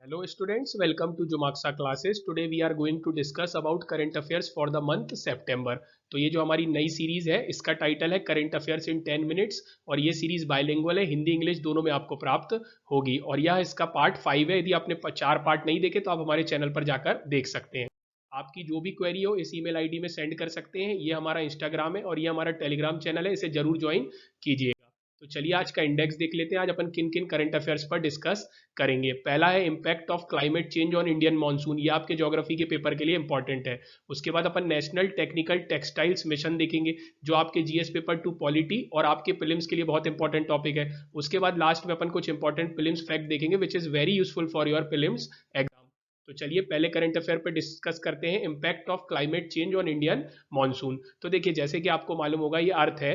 Hello students, welcome to Jumaxa classes. Today we are going to discuss about current affairs for the month September. तो ये जो हमारी नई series है इसका टाइटल है करंट अफेयर्स इन 10 मिनट्स और ये सीरीज बाइलिंगुअल है, हिंदी इंग्लिश दोनों में आपको प्राप्त होगी और यह इसका पार्ट 5 है। यदि आपने 4 पार्ट नहीं देखे तो आप हमारे चैनल पर जाकर देख सकते हैं। आपकी जो भी क्वेरी हो इस ईमेल आईडी में सेंड कर सकते हैं। ये हमारा इंस्टाग्राम है और ये हमारा टेलीग्राम चैनल है, इसे जरूर ज्वाइन कीजिएगा। तो चलिए आज का इंडेक्स देख लेते हैं। आज अपन किन किन करंट अफेयर्स पर डिस्कस करेंगे। पहला है impact of climate change on Indian monsoon, ये आपके ज्योग्राफी के पेपर के लिए इंपॉर्टेंट है। उसके बाद अपन नेशनल टेक्निकल टेक्सटाइल्स मिशन देखेंगे जो आपके जीएस पेपर 2 पॉलिटी और आपके प्रीलिम्स के लिए बहुत इंपॉर्टेंट टॉपिक है। उसके बाद लास्ट में अपन कुछ इंपॉर्टेंट प्रीलिम्स फैक्ट देखेंगे which is very useful for your prelims exam. तो चलिए पहले करंट अफेयर पे डिस्कस करते हैं, impact of climate change on Indian monsoon. तो देखिए जैसे कि आपको मालूम होगा ये अर्थ है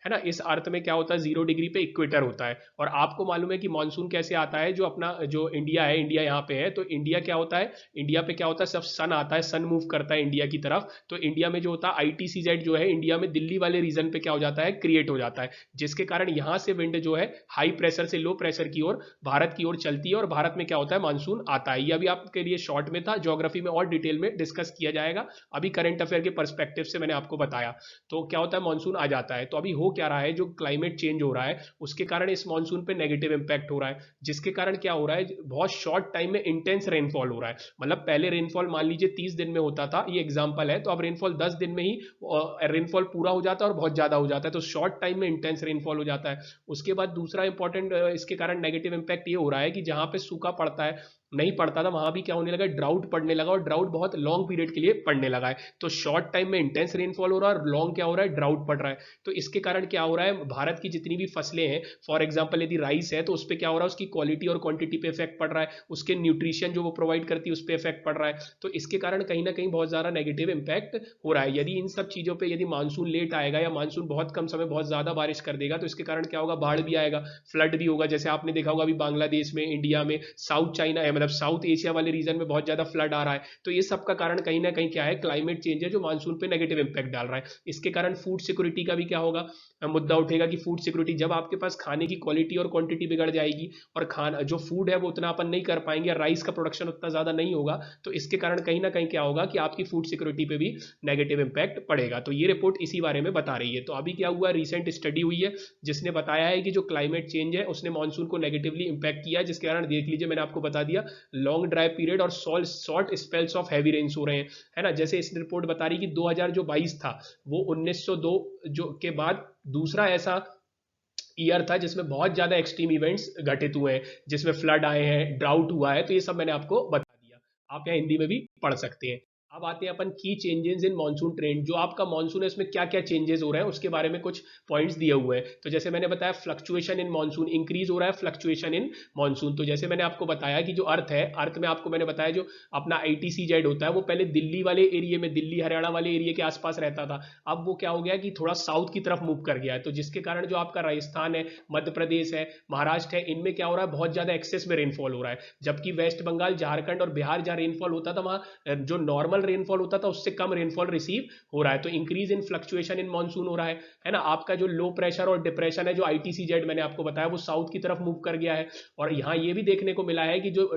ना। इस अर्थ में क्या होता है, 0 डिग्री पे इक्वेटर होता है और आपको मालूम है कि मानसून कैसे आता है। जो अपना जो इंडिया है, इंडिया यहाँ पे है तो इंडिया क्या होता है, इंडिया पे क्या होता है, सब सन आता है, सन मूव करता है इंडिया की तरफ। तो इंडिया में जो होता है आईटीसीजेड जो है इंडिया में दिल्ली वाले रीजन पे क्या हो जाता है, क्रिएट हो जाता है, जिसके कारण यहाँ से विंड जो है हाई प्रेशर से लो प्रेशर की ओर भारत की ओर चलती है और भारत में क्या होता है, मानसून आता है। ये अभी आपके लिए शॉर्ट में था, ज्योग्राफी में और डिटेल में डिस्कस किया जाएगा। अभी करंट अफेयर के परस्पेक्टिव से मैंने आपको बताया। तो क्या होता है, मानसून आ जाता है। तो अभी हो क्या रहा है, जो क्लाइमेट चेंज हो रहा है उसके कारण इस मानसून पे नेगेटिव इंपैक्ट हो रहा है, जिसके कारण क्या हो रहा है, बहुत शॉर्ट टाइम में इंटेंस रेनफॉल हो रहा है। मतलब पहले रेनफॉल मान लीजिए 30 दिन में होता था, ये एग्जांपल है, तो अब रेनफॉल 10 दिन में ही रेनफॉल पूरा हो जाता है और बहुत ज्यादा हो जाता है। तो शॉर्ट टाइम में इंटेंस रेनफॉल हो जाता है। उसके बाद दूसरा इंपॉर्टेंट इसके कारण नेगेटिव इंपैक्ट ये हो रहा है कि जहां पे सूखा पड़ता है, नहीं पड़ता था, वहां भी क्या होने लगा, ड्राउट पड़ने लगा और ड्राउट बहुत लॉन्ग पीरियड के लिए पड़ने लगा है। तो शॉर्ट टाइम में इंटेंस रेनफॉल हो रहा है और लॉन्ग क्या हो रहा है, ड्राउट पड़ रहा है। तो इसके कारण क्या हो रहा है, भारत की जितनी भी फसलें हैं, फॉर एग्जाम्पल यदि राइस है तो उस पर क्या हो रहा है, उसकी क्वालिटी और क्वांटिटी पे इफेक्ट पड़ रहा है, उसके न्यूट्रिशन जो वो प्रोवाइड करती है उस पर इफेक्ट पड़ रहा है। तो इसके कारण कहीं ना कहीं बहुत ज्यादा नेगेटिव इंपैक्ट हो रहा है। यदि इन सब चीजों पर यदि मानसून लेट आएगा या मानसून बहुत कम समय बहुत ज्यादा बारिश कर देगा तो इसके कारण क्या होगा, बाढ़ भी आएगा, फ्लड भी होगा। जैसे आपने देखा होगा अभी बांग्लादेश में, इंडिया में, साउथ चाइना है, मतलब साउथ एशिया वाले रीजन में बहुत ज्यादा फ्लड आ रहा है। तो ये सब का कारण कहीं ना कहीं क्या है, क्लाइमेट चेंज है जो मानसून पे नेगेटिव इंपैक्ट डाल रहा है। इसके कारण फूड सिक्योरिटी का भी क्या होगा, मुद्दा उठेगा कि फूड सिक्योरिटी, जब आपके पास खाने की क्वालिटी और क्वांटिटी बिगड़ जाएगी और खाना जो फूड है वो उतना अपन नहीं कर पाएंगे, राइस का प्रोडक्शन उतना ज्यादा नहीं होगा, तो इसके कारण कहीं ना कहीं क्या होगा कि आपकी फूड सिक्योरिटी पे भी नेगेटिव इंपैक्ट पड़ेगा। तो ये रिपोर्ट इसी बारे में बता रही है। तो अभी क्या हुआ, रिसेंट स्टडी हुई है जिसने बताया है कि जो क्लाइमेट चेंज है उसने मानसून को नेगेटिवली इंपैक्ट किया है, जिसके कारण देख लीजिए मैंने आपको बता दिया, लॉन्ग ड्राई पीरियड और short spells of heavy rains हो रहे हैं, है ना। जैसे इस रिपोर्ट बता रही कि 2000 जो 22 था वो 1902 जो के बाद दूसरा ऐसा ईयर था जिसमें बहुत ज्यादा एक्सट्रीम इवेंट्स घटित हुए हैं, जिसमें फ्लड आए हैं, ड्राउट हुआ है। तो ये सब मैंने आपको बता दिया, आप यहाँ हिंदी में भी पढ़ सकते हैं। अब आते हैं अपन की चेंजेस इन मानसून ट्रेंड, जो आपका मानसून है उसमें क्या क्या चेंजेस हो रहे हैं उसके बारे में कुछ पॉइंट्स दिए हुए हैं। तो जैसे मैंने बताया फ्लक्चुएशन इन मानसून, इंक्रीज हो रहा है फ्लक्चुएशन इन मानसून। तो जैसे मैंने आपको बताया कि जो अर्थ है, अर्थ में आपको मैंने बताया जो अपना आईटीसीजेड होता है वो पहले दिल्ली वाले एरिया में, दिल्ली हरियाणा वाले एरिया के आसपास रहता था। अब वो क्या हो गया कि थोड़ा साउथ की तरफ मूव कर गया है। तो जिसके कारण जो आपका राजस्थान है, मध्य प्रदेश है, महाराष्ट्र है, इनमें क्या हो रहा है, बहुत ज्यादा एक्सेस में रेनफॉल हो रहा है। जबकि वेस्ट बंगाल, झारखंड और बिहार जहां रेनफॉल होता था वहां जो नॉर्मल रेनफॉल होता था उससे कम रेनफॉल रिसीव हो रहा है। तो increase in fluctuation in monsoon हो रहा है ना। आपका जो लो प्रेशर और डिप्रेशन है, जो आईटीसीजेड मैंने आपको बताया, वो साउथ की तरफ मूव कर गया है। और यहाँ ये भी देखने को मिला है कि जो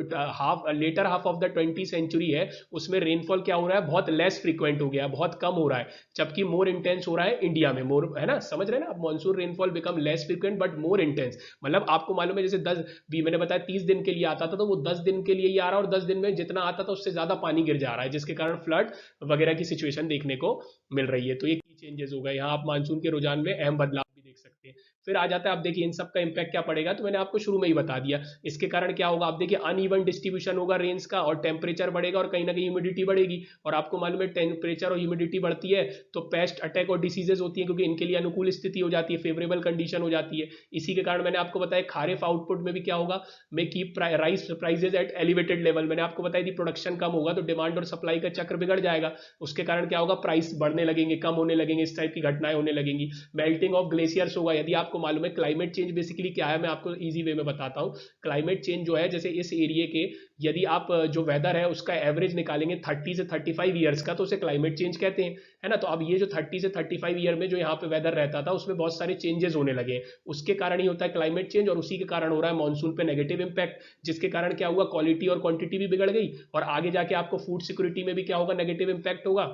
latter half of the 20th century है उसमें रेनफॉल क्या हो रहा है, बहुत लेस फ्रीक्वेंट हो गया, बहुत कम हो रहा है, जबकि मोर इंटेंस हो रहा है इंडिया में, मोर, है ना, समझ रहे हैं ना। अब monsoon rainfall become less frequent but more intense. मतलब आपको मालूम है जैसे 10 भी मैंने बताया 30 दिन के लिए आता था, तो वो 10 दिन के लिए ही आ रहा है और 10 दिन में जितना आता था उससे ज्यादा पानी गिर जा रहा है, जिसके कारण फ्लड वगैरह की सिचुएशन देखने को मिल रही है। तो ये की चेंजेस हो गए, यहाँ आप मानसून के रुझान में अहम बदलाव भी देख सकते हैं। फिर आ जाता है, अब देखिए इन सब का इंपैक्ट क्या पड़ेगा, तो मैंने आपको शुरू में ही बता दिया। इसके कारण क्या होगा, आप देखिए अनइवन डिस्ट्रीब्यूशन होगा रेंज का और टेम्परेचर बढ़ेगा और कहीं ना कहीं ह्यूमिडिटी बढ़ेगी। और आपको मालूम है टेम्परेचर और ह्यूमिडिटी बढ़ती है तो पेस्ट अटैक और डिसीजेज होती है, क्योंकि इनके लिए अनुकूल स्थिति हो जाती है, फेवरेबल कंडीशन हो जाती है। इसी के कारण मैंने आपको बताया खारिफ आउटपुट में भी क्या होगा, में keep rice prices at elevated level. मैंने आपको बताया थी प्रोडक्शन कम होगा तो डिमांड और सप्लाई का चक्र बिगड़ जाएगा, उसके कारण क्या होगा, प्राइस बढ़ने लगेंगे, कम होने लगेंगे, इस टाइप की घटनाएं होने लगेंगी। मेल्टिंग ऑफ ग्लेशियर ग्लेशियर्स होगा, यदि आपको मालूम है क्लाइमेट चेंज बेसिकली क्या है, मैं आपको इजी वे में बताता हूँ। क्लाइमेट चेंज जो है, जैसे इस एरिया के यदि आप जो वेदर है उसका एवरेज निकालेंगे 30 से 35 ईयर्स का, तो उसे क्लाइमेट चेंज कहते हैं, है ना। तो अब ये जो 30 से 35 ईयर में जो यहाँ पे वेदर रहता था उसमें बहुत सारे चेंजेस होने लगे, उसके कारण ही होता है क्लाइमेट चेंज, और उसी के कारण हो रहा है मानसून पे नेगेटिव इंपैक्ट, जिसके कारण क्या हुआ, क्वालिटी और क्वांटिटी भी बिगड़ गई, और आगे जाके आपको फूड सिक्योरिटी में भी क्या होगा, नेगेटिव इंपैक्ट होगा,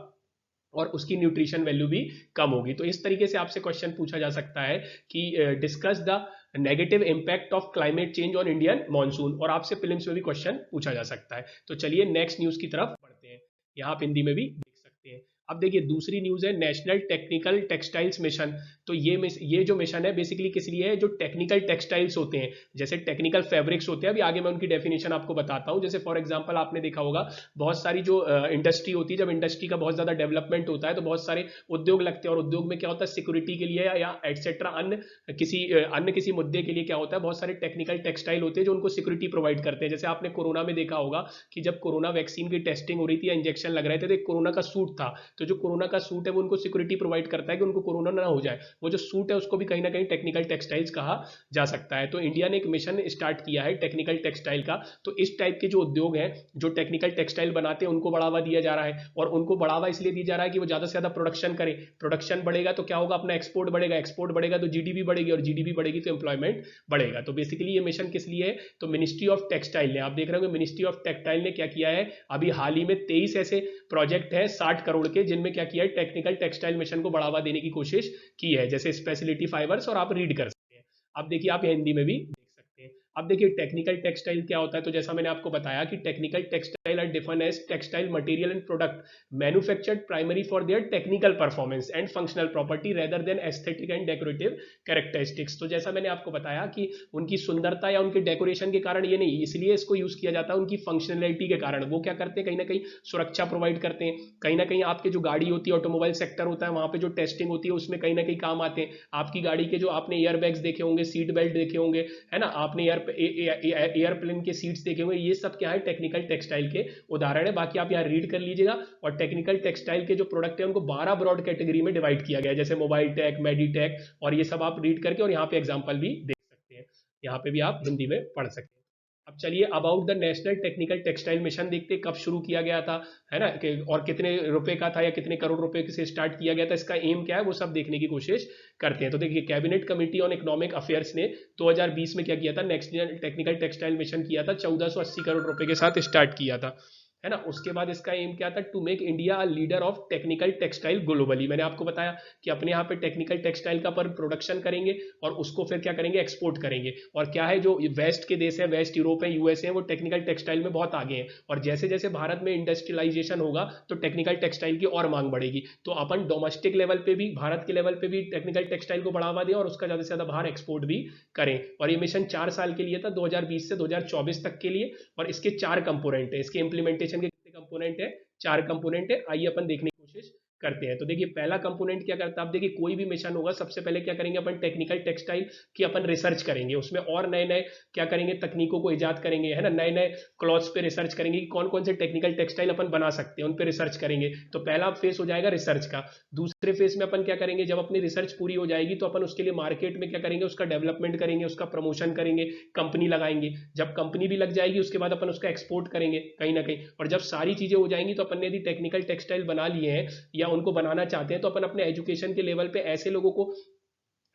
और उसकी न्यूट्रिशन वैल्यू भी कम होगी। तो इस तरीके से आपसे क्वेश्चन पूछा जा सकता है कि discuss the negative impact of climate change on Indian monsoon, और आपसे प्रीलिम्स में भी क्वेश्चन पूछा जा सकता है। तो चलिए नेक्स्ट न्यूज की तरफ बढ़ते हैं, यहाँ आप हिंदी में भी देख सकते हैं। अब देखिए दूसरी न्यूज है नेशनल टेक्निकल टेक्सटाइल्स मिशन। तो ये जो मिशन है बेसिकली किस लिए है, जो टेक्निकल टेक्सटाइल्स होते हैं, जैसे टेक्निकल फैब्रिक्स होते हैं, अभी आगे मैं उनकी डेफिनेशन आपको बताता हूं। जैसे फॉर एग्जांपल आपने देखा होगा बहुत सारी जो इंडस्ट्री होती है, जब इंडस्ट्री का बहुत ज्यादा डेवलपमेंट होता है तो बहुत सारे उद्योग लगते हैं, और उद्योग में क्या होता है, सिक्योरिटी के लिए या एटसेट्रा अन्य किसी मुद्दे के लिए क्या होता है, बहुत सारे टेक्निकल टेक्सटाइल होते हैं जो उनको सिक्योरिटी प्रोवाइड करते हैं। जैसे आपने कोरोना में देखा होगा कि जब कोरोना वैक्सीन की टेस्टिंग हो रही थी या इंजेक्शन लग रहे थे, तो एक कोरोना का सूट था, तो जो कोरोना का सूट है वो उनको सिक्योरिटी प्रोवाइड करता है कि उनको कोरोना ना हो जाए। वो जो सूट है उसको भी कहीं ना कहीं टेक्निकल टेक्सटाइल्स कहा जा सकता है। तो इंडिया ने एक मिशन स्टार्ट किया है टेक्निकल टेक्सटाइल का। तो इस टाइप के जो उद्योग हैं जो टेक्निकल टेक्सटाइल बनाते हैं उनको बढ़ावा दिया जा रहा है, और उनको बढ़ावा इसलिए दिया जा रहा है कि वो ज्यादा से ज्यादा प्रोडक्शन करें। प्रोडक्शन बढ़ेगा तो क्या होगा, अपना एक्सपोर्ट बढ़ेगा, एक्सपोर्ट बढ़ेगा तो जीडीपी बढ़ेगी, और जीडीपी बढ़ेगी तो एम्प्लॉयमेंट बढ़ेगा। तो बेसिकली ये मिशन किस लिए है, तो मिनिस्ट्री ऑफ टेक्सटाइल ने, आप देख रहे होंगे मिनिस्ट्री ऑफ टेक्सटाइल ने क्या किया है, अभी हाल ही में 23 ऐसे प्रोजेक्ट है 60 करोड़ के, जिनमें क्या किया है, टेक्निकल टेक्सटाइल मिशन को बढ़ावा देने की कोशिश की है, जैसे स्पेशलिटी फाइबर्स, और आप रीड कर सकते हैं। अब देखिए आप हिंदी में भी देख सकते हैं। अब देखिए टेक्निकल टेक्सटाइल क्या होता है, तो जैसा मैंने आपको बताया कि technical textile are defined as textile material and product manufactured primary for their technical performance and functional property rather than aesthetic and decorative characteristics. तो जैसा मैंने आपको बताया कि उनकी सुंदरता या उनके डेकोरेशन के कारण ये नहीं, इसलिए इसको यूज किया जाता है उनकी फंक्शनलिटी के कारण। वो क्या करते हैं, कहीं ना कहीं सुरक्षा प्रोवाइड करते हैं, कहीं ना कहीं आपके जो गाड़ी होती है, ऑटोमोबाइल सेक्टर होता है, वहां पे जो टेस्टिंग होती है उसमें कहीं ना कहीं काम आते हैं। आपकी गाड़ी के जो आपने एयर बैग्स देखे होंगे, सीट बेल्ट देखे होंगे, है ना, आपने एयरप्लेन के सीट्स देखे होंगे, ये सब क्या है, टेक्निकल टेक्सटाइल के उदाहरण है। बाकी आप यहाँ रीड कर लीजिएगा। और टेक्निकल टेक्सटाइल के जो प्रोडक्ट है उनको 12 ब्रॉड कैटेगरी में डिवाइड किया गया है, जैसे मोबाइल टेक, मेडिटेक, और ये सब आप रीड करके और यहाँ पे एग्जाम्पल भी देख सकते हैं, यहाँ पे भी आप हिंदी में पढ़ सकते हैं। अब चलिए about the national technical textile mission देखते हैं, कब शुरू किया गया था, है ना, और कितने रुपए का था या कितने करोड़ रुपए से स्टार्ट किया गया था, इसका एम क्या है, वो सब देखने की कोशिश करते हैं। तो देखिए cabinet committee on economic affairs ने 2020 में क्या किया था, नेशनल टेक्निकल टेक्सटाइल मिशन किया था, 1480 करोड़ रुपए के साथ स्टार्ट किया था, है ना। उसके बाद इसका एम क्या था, to make India a leader of technical textile globally. मैंने आपको बताया कि अपने यहाँ पे टेक्निकल टेक्सटाइल का पर प्रोडक्शन करेंगे और उसको फिर क्या करेंगे, एक्सपोर्ट करेंगे। और क्या है, जो वेस्ट के देश है, वेस्ट यूरोप है, यूएसए है, वो टेक्निकल टेक्सटाइल में बहुत आगे हैं, और जैसे जैसे भारत में इंडस्ट्रियलाइजेशन होगा तो टेक्निकल टेक्सटाइल की और मांग बढ़ेगी। तो अपन डोमेस्टिक लेवल पे भी, भारत के लेवल पे भी टेक्निकल टेक्सटाइल को बढ़ावा दें और उसका ज्यादा से ज्यादा बाहर एक्सपोर्ट भी करें। और ये मिशन 4 साल के लिए था, 2020 से 2024 तक के लिए, और इसके 4 कंपोनेंट है। इसके इंप्लीमेंटेशन के कितने कंपोनेंट है, 4 कंपोनेंट है। आइए अपन देखने की कोशिश करते हैं। तो देखिए पहला कंपोनेंट क्या करता है, आप देखिए कोई भी मिशन होगा सबसे पहले क्या करेंगे, अपन टेक्निकल टेक्सटाइल की अपन रिसर्च करेंगे, उसमें और नए नए क्या करेंगे, तकनीकों को इजाद करेंगे, है ना, नए नए क्लॉथ्स पे रिसर्च करेंगे कि कौन कौन से टेक्निकल टेक्सटाइल अपन बना सकते हैं, उन पे रिसर्च करेंगे। तो पहला फेस हो जाएगा रिसर्च का। दूसरे फेस में अपन क्या करेंगे, जब अपनी रिसर्च पूरी हो जाएगी तो अपन उसके लिए मार्केट में क्या करेंगे, उसका डेवलपमेंट करेंगे, उसका प्रमोशन करेंगे, कंपनी लगाएंगे। जब कंपनी भी लग जाएगी उसके बाद अपन उसका एक्सपोर्ट करेंगे कहीं ना कहीं। और जब सारी चीजें हो जाएंगी तो अपन ने यदि टेक्निकल टेक्सटाइल बना लिए हैं या उनको बनाना चाहते हैं, तो अपन अपने एजुकेशन के लेवल पे ऐसे लोगों को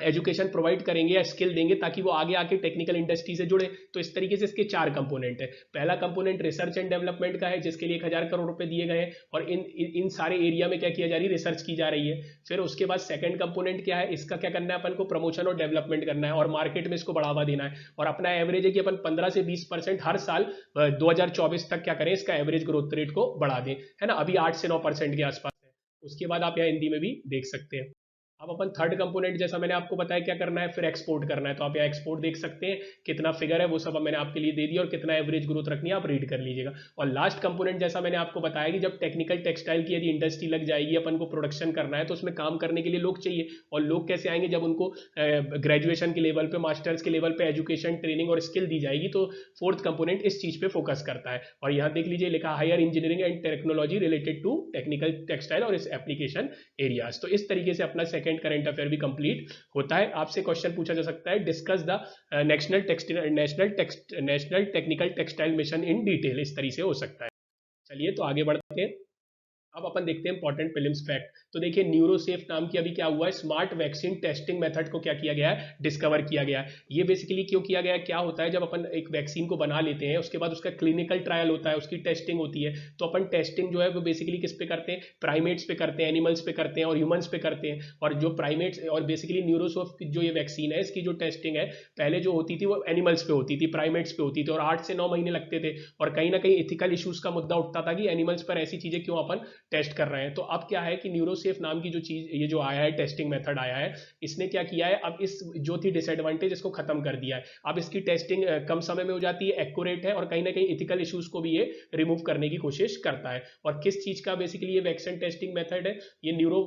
एजुकेशन प्रोवाइड करेंगे या स्किल देंगे ताकि वो आगे आके टेक्निकल इंडस्ट्री से जुड़े। तो इस तरीके से इसके 4 कंपोनेंट है। पहला कंपोनेंट रिसर्च एंड डेवलपमेंट का है, जिसके लिए 1000 करोड़ रुपए दिए गए हैं, और इन सारे एरिया में क्या किया जा रही है, रिसर्च की जा रही है। फिर उसके बाद सेकंड कंपोनेंट क्या है, इसका क्या करना है, अपन को प्रमोशन और डेवलपमेंट करना है और मार्केट में इसको बढ़ावा देना है। और अपना एवरेज है कि अपन 15 से 20% हर साल 2024 तक क्या करें, इसका एवरेज ग्रोथ रेट को बढ़ा दें, है ना। अभी 8 से 9% के आसपास है। उसके बाद आप यहाँ हिंदी में भी देख सकते हैं। अब अपन थर्ड कंपोनेंट, जैसा मैंने आपको बताया क्या करना है, फिर एक्सपोर्ट करना है। तो आप यहाँ एक्सपोर्ट देख सकते हैं, कितना फिगर है वो सब मैंने आपके लिए दे दिया, और कितना एवरेज ग्रोथ रखनी है आप रीड कर लीजिएगा। और लास्ट कंपोनेंट जैसा मैंने आपको बताया कि जब टेक्निकल टेक्सटाइल की यदि इंडस्ट्री लग जाएगी, अपन को प्रोडक्शन करना है, तो उसमें काम करने के लिए लोग चाहिए। और लोग कैसे आएंगे, जब उनको ग्रेजुएशन के लेवल पे, मास्टर्स के लेवल पे एजुकेशन, ट्रेनिंग और स्किल दी जाएगी। तो फोर्थ कंपोनेंट इस चीज पे फोकस करता है। और यहाँ देख लीजिए लिखा higher engineering and technology related to technical textile और इस एप्लीकेशन एरियाज। तो इस तरीके से अपना सेकंड सेकेंड करंट अफेयर भी कंप्लीट होता है। आपसे क्वेश्चन पूछा जा सकता है, discuss the national technical textile mission in detail, इस तरीके से हो सकता है। चलिए तो आगे बढ़ते हैं। अब अपन देखते हैं इंपॉर्टेंट प्रीलिम्स फैक्ट। तो देखिए न्यूरोसेफ नाम की अभी क्या हुआ है, स्मार्ट वैक्सीन टेस्टिंग मेथड को क्या किया गया है, डिस्कवर किया गया है। ये बेसिकली क्यों किया गया है, क्या होता है जब अपन एक वैक्सीन को बना लेते हैं उसके बाद उसका क्लिनिकल ट्रायल होता है, उसकी टेस्टिंग होती है, तो अपन टेस्टिंग जो है वो बेसिकली किस पे करते हैं, प्राइमेट्स पे करते हैं, एनिमल्स पे करते हैं और ह्यूमंस पे करते हैं। और जो प्राइमेट्स और बेसिकली न्यूरोसेफ जो ये वैक्सीन है इसकी जो टेस्टिंग है पहले जो होती थी वो एनिमल्स पे होती थी, प्राइमेट्स पे होती थी और 8 से 9 महीने लगते थे। और कहीं ना कहीं इथिकल इश्यूज का मुद्दा उठता था कि एनिमल्स पर ऐसी चीजें क्यों अपन टेस्ट कर रहे हैं। तो अब क्या है कि न्यूरोसेफ नाम की जो चीज ये जो आया है टेस्टिंग मेथड आया है, इसने क्या किया है, अब इस जो थी डिसएडवांटेज इसको खत्म कर दिया है। अब इसकी टेस्टिंग कम समय में हो जाती है, एक्यूरेट है और कहीं ना कहीं इथिकल इश्यूज को भी ये रिमूव करने की कोशिश करता है। और किस चीज का बेसिकली ये वैक्सीन टेस्टिंग मेथड है, ये न्यूरो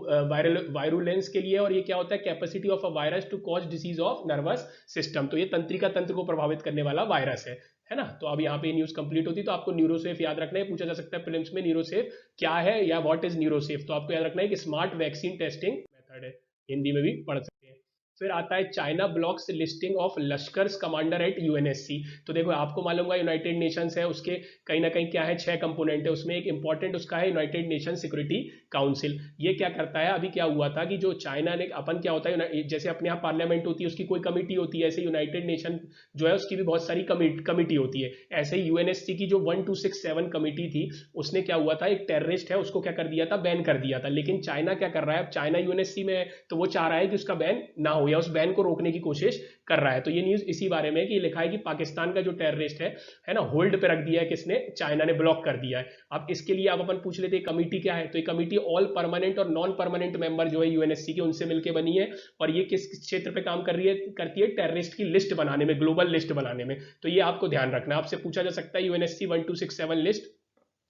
वायरुलेंस के लिए। और ये क्या होता है, capacity of a virus to cause disease of nervous system. तो ये तंत्रिका तंत्र को प्रभावित करने वाला वायरस है ना। तो अब यहाँ पे न्यूज कंप्लीट होती है। तो आपको न्यूरोसेफ याद रखना है, पूछा जा सकता है प्रीलिम्स में न्यूरोसेफ क्या है या व्हाट इज न्यूरोसेफ। तो आपको याद रखना है कि स्मार्ट वैक्सीन टेस्टिंग मेथड है, हिंदी में भी पढ़ सकते हैं। फिर आता है China blocks listing of Lashkar's commander at UNSC. तो देखो आपको मालूम होगा यूनाइटेड नेशंस है, उसके कहीं ना कहीं क्या है 6 कंपोनेंट है, उसमें एक इंपॉर्टेंट उसका है यूनाइटेड नेशन सिक्योरिटी काउंसिल। ये क्या करता है, अभी क्या हुआ था कि जो चाइना ने अपन क्या होता है जैसे अपने यहाँ पार्लियामेंट होती है उसकी कोई कमिटी होती है, ऐसे यूनाइटेड नेशन जो है उसकी भी बहुत सारी कमिटी होती है। ऐसे ही यूएनएससी की जो 1267 कमिटी थी उसने क्या हुआ था, एक टेररिस्ट है उसको क्या कर दिया था, बैन कर दिया था। लेकिन चाइना क्या कर रहा है, अब चाइना यूएनएससी में है तो वो चाह रहा है कि उसका बैन ना हो या उस बैन को रोकने की कोशिश कर रहा है। तो ये न्यूज इसी बारे में है कि लिखा है कि पाकिस्तान का जो टेररिस्ट है ना, होल्ड पे रख दिया है किसने, चाइना ने ब्लॉक कर दिया है। अब इसके लिए अब अपन पूछ लेते हैं कमिटी क्या है। तो ये कमिटी ऑल परमानेंट और नॉन परमानेंट मेंबर जो है यूएनएससी के उनसे मिलकर बनी है। और ये किस क्षेत्र पे काम करती है, टेररिस्ट की लिस्ट बनाने में, ग्लोबल लिस्ट बनाने में। तो ये आपको ध्यान रखना है, आपसे पूछा जा सकता है यूएनएससी 1267 लिस्ट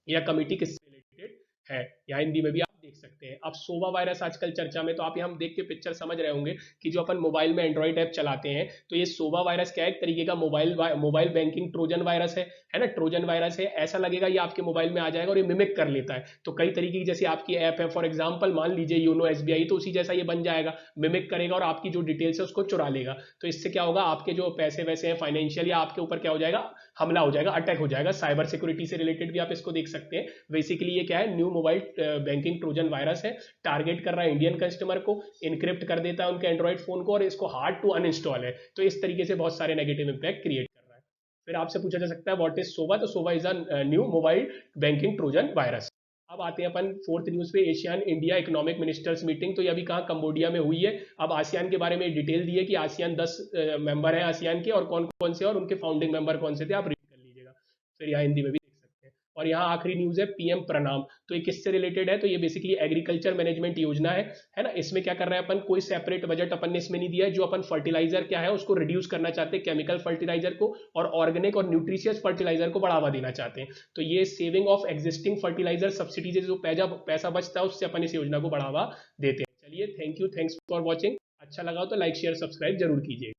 या कमिटी किससे रिलेटेड है, या हिंदी में भी आप देख सकते हैं। अब सोवा वायरस आजकल चर्चा में, तो आप हम देख के पिक्चर समझ रहे होंगे कि जो अपन मोबाइल में एंड्रॉइड ऐप चलाते हैं तो ये सोवा वायरस क्या है, एक तरीके का मोबाइल बैंकिंग ट्रोजन वायरस है ना, ट्रोजन वायरस है। ऐसा लगेगा ये आपके मोबाइल में आ जाएगा और ये मिमिक कर लेता है। तो कई तरीके की जैसे आपकी ऐप है, फॉर एग्जाम्पल मान लीजिए योनो एसबीआई, तो उसी जैसा ये बन जाएगा, मिमिक करेगा और आपकी जो डिटेल्स है उसको चुरा लेगा। तो इससे क्या होगा, आपके जो पैसे वैसे हैं फाइनेंशियल, या आपके ऊपर क्या हो जाएगा, हमला हो जाएगा, अटैक हो जाएगा। साइबर सिक्योरिटी से रिलेटेड भी आप इसको देख सकते हैं। बेसिकली ये क्या है, new mobile banking trojan virus है, टारगेट कर रहा है इंडियन कस्टमर को, इनक्रिप्ट कर देता है उनके एंड्रॉइड फोन को और इसको हार्ड टू अनइंस्टॉल है। तो इस तरीके से बहुत सारे नेगेटिव इंपैक्ट क्रिएट कर रहा है। फिर आपसे पूछा जा सकता है व्हाट इज सोवा। तो SOVA is a new mobile banking trojan virus. अब आते हैं अपन फोर्थ न्यूज पे, ASEAN India economic ministers meeting. तो ये अभी कहाँ, कंबोडिया में हुई है। अब आसियान के बारे में डिटेल दी है कि आसियान 10 मेंबर है आसियान के, और कौन कौन से और उनके फाउंडिंग मेंबर कौन से थे, आप रीड कर लीजिएगा। फिर यहाँ हिंदी में भी देख सकते हैं। और यहाँ आखिरी न्यूज है पीएम प्रणाम। तो ये किससे रिलेटेड है, तो ये बेसिकली एग्रीकल्चर मैनेजमेंट योजना है ना। इसमें क्या कर रहे हैं अपन, कोई सेपरेट बजट अपन ने इसमें नहीं दिया है। जो अपन फर्टिलाइजर क्या है उसको रिड्यूस करना चाहते हैं, केमिकल फर्टिलाइजर को, और ऑर्गेनिक और न्यूट्रिशियस फर्टिलाइजर को बढ़ावा देना चाहते हैं। तो ये saving of existing fertiliser subsidies जो पैसा बचता है उससे अपन इस योजना को बढ़ावा देते हैं। चलिए thank you, thanks for watching. अच्छा लगा तो लाइक शेयर सब्सक्राइब जरूर कीजिए।